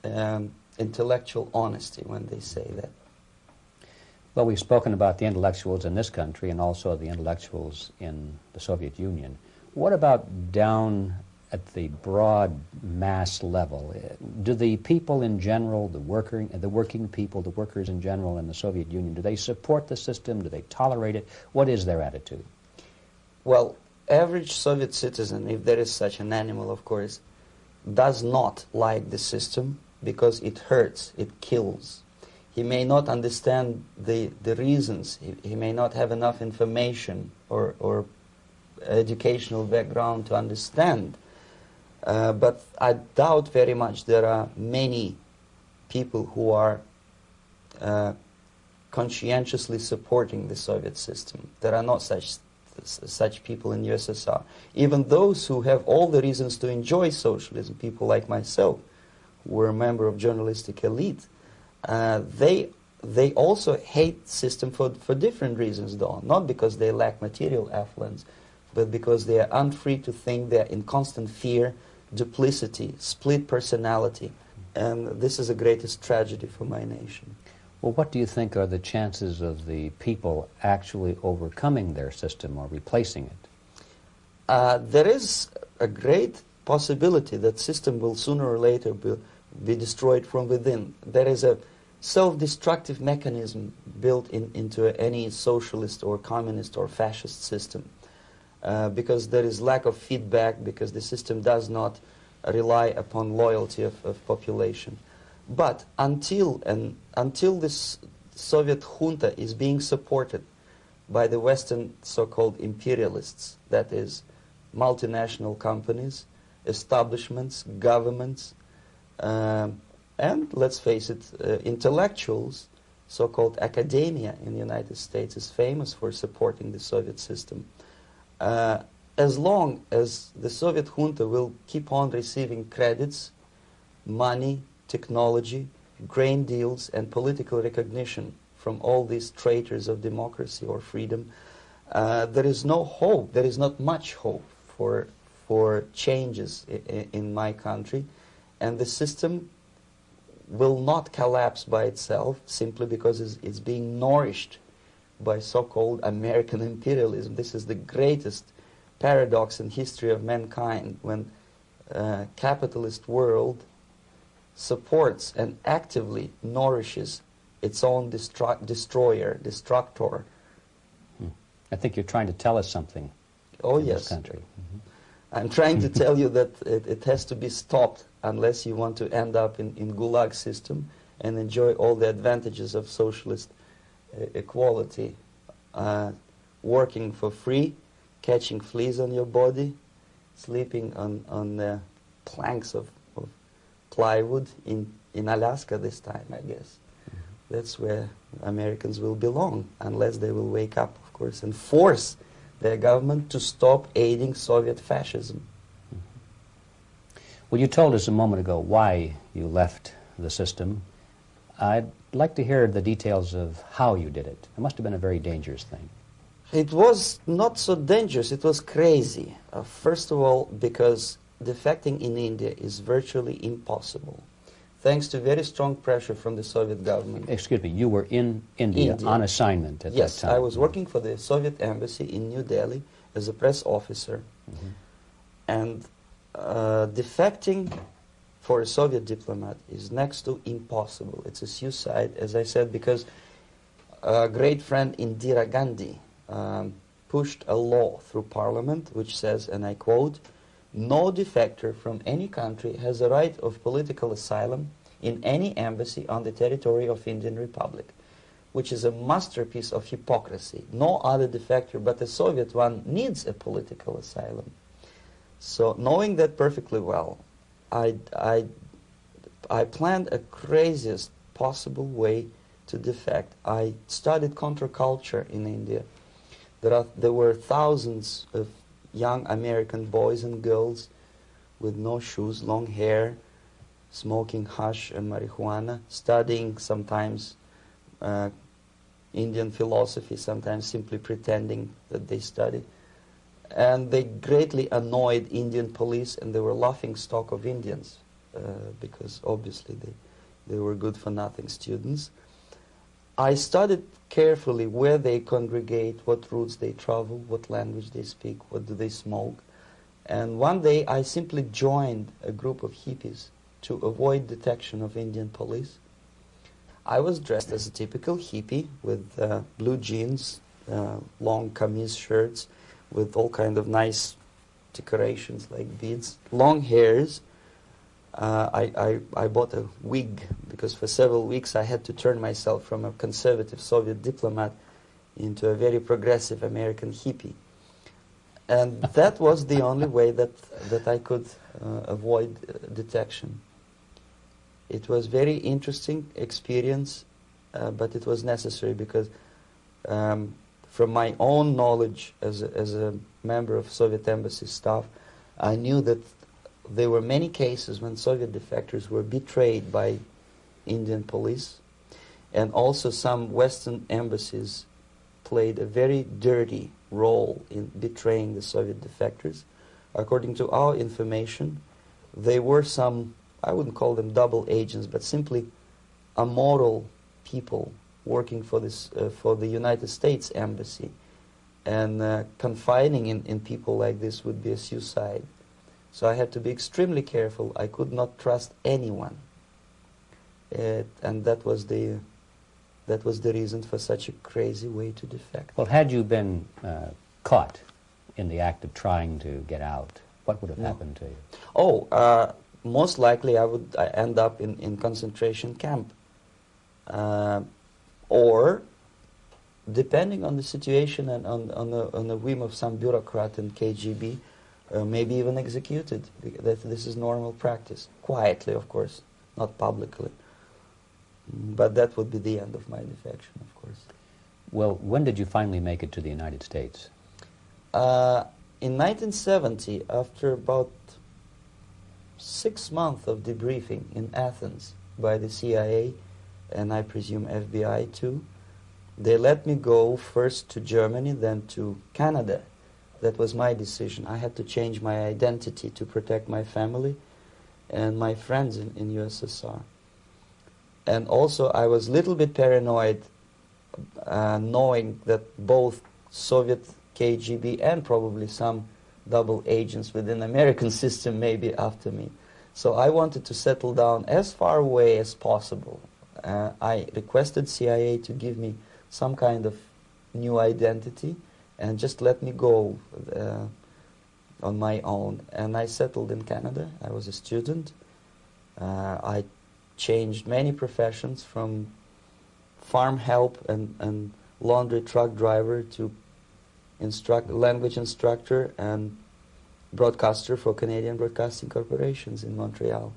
intellectual honesty when they say that. Well, we've spoken about the intellectuals in this country and also the intellectuals in the Soviet Union. What about down at the broad mass level? Do the people in general, the working people, the workers in general in the Soviet Union, do they support the system? Do they tolerate it? What is their attitude? Well, average Soviet citizen, if there is such an animal, of course, does not like the system because it hurts, it kills. He may not understand the reasons. He may not have enough information or educational background to understand. But I doubt very much there are many people who are conscientiously supporting the Soviet system. There are not such people in USSR. Even those who have all the reasons to enjoy socialism, people like myself, who were a member of journalistic elite, they also hate the system for different reasons, though. Not because they lack material affluence, but because they are unfree to think, they are in constant fear, duplicity, split personality. And this is the greatest tragedy for my nation. Well, what do you think are the chances of the people actually overcoming their system or replacing it? There is a great possibility that system will sooner or later be destroyed from within. There is a self-destructive mechanism built into any socialist or communist or fascist system. Because there is lack of feedback, because the system does not rely upon loyalty of population. But until this Soviet junta is being supported by the Western so-called imperialists, that is, multinational companies, establishments, governments, and let's face it, intellectuals, so-called academia in the United States is famous for supporting the Soviet system. As long as the Soviet junta will keep on receiving credits, money, technology, grain deals, and political recognition from all these traitors of democracy or freedom, there is no hope, there is not much hope for changes in my country, and the system will not collapse by itself simply because it's being nourished by so-called American imperialism. This is the greatest paradox in history of mankind, when capitalist world supports and actively nourishes its own destructor. I think you're trying to tell us something. Oh, in yes. This country. Mm-hmm. I'm trying to tell you that it has to be stopped unless you want to end up in Gulag system and enjoy all the advantages of socialist equality, working for free, catching fleas on your body, sleeping on the planks of plywood in Alaska this time, I guess. Mm-hmm. That's where Americans will belong, unless they will wake up, of course, and force their government to stop aiding Soviet fascism. Mm-hmm. Well, you told us a moment ago why you left the system. I'd like to hear the details of how you did it. It must have been a very dangerous thing. It was not so dangerous, it was crazy. First of all, because defecting in India is virtually impossible, thanks to very strong pressure from the Soviet government. Excuse me, you were in India on assignment at that time? Yes, I was working for the Soviet embassy in New Delhi as a press officer. Mm-hmm. And defecting for a Soviet diplomat is next to impossible. It's a suicide, as I said, because a great friend Indira Gandhi pushed a law through parliament which says, and I quote, "No defector from any country has a right of political asylum in any embassy on the territory of Indian Republic," which is a masterpiece of hypocrisy. No other defector but the Soviet one needs a political asylum. So knowing that perfectly well, I planned a craziest possible way to defect. I studied counterculture in India. There were thousands of young American boys and girls with no shoes, long hair, smoking hash and marijuana, studying sometimes Indian philosophy, sometimes simply pretending that they study. And they greatly annoyed Indian police, and they were laughing stock of Indians. because obviously they were good-for-nothing students. I studied carefully where they congregate, what routes they travel, what language they speak, what do they smoke. And one day I simply joined a group of hippies to avoid detection of Indian police. I was dressed as a typical hippie with blue jeans, long camise shirts with all kind of nice decorations like beads, long hairs. I bought a wig because for several weeks I had to turn myself from a conservative Soviet diplomat into a very progressive American hippie. And that was the only way that I could avoid detection. It was very interesting experience, but it was necessary because from my own knowledge as a member of Soviet embassy staff, I knew that there were many cases when Soviet defectors were betrayed by Indian police, and also some Western embassies played a very dirty role in betraying the Soviet defectors. According to our information, they were some, I wouldn't call them double agents, but simply amoral people working for this for the United States embassy, and confiding in people like this would be a suicide. So I had to be extremely careful. I could not trust anyone, and that was the reason for such a crazy way to defect. Well, had you been caught in the act of trying to get out, what would have happened to you? Oh, most likely I would end up in concentration camp, or, depending on the situation and on the whim of some bureaucrat in KGB, maybe even executed. This is normal practice, quietly, of course, not publicly. But that would be the end of my defection, of course. Well, when did you finally make it to the United States? In 1970, after about 6 months of debriefing in Athens by the CIA, and I presume FBI too, they let me go first to Germany, then to Canada. That was my decision. I had to change my identity to protect my family and my friends in USSR. And also I was a little bit paranoid, knowing that both Soviet KGB and probably some double agents within the American system may be after me. So I wanted to settle down as far away as possible. I requested CIA to give me some kind of new identity and just let me go on my own. And I settled in Canada. I was a student. I changed many professions, from farm help and laundry truck driver to language instructor and broadcaster for Canadian broadcasting corporations in Montreal.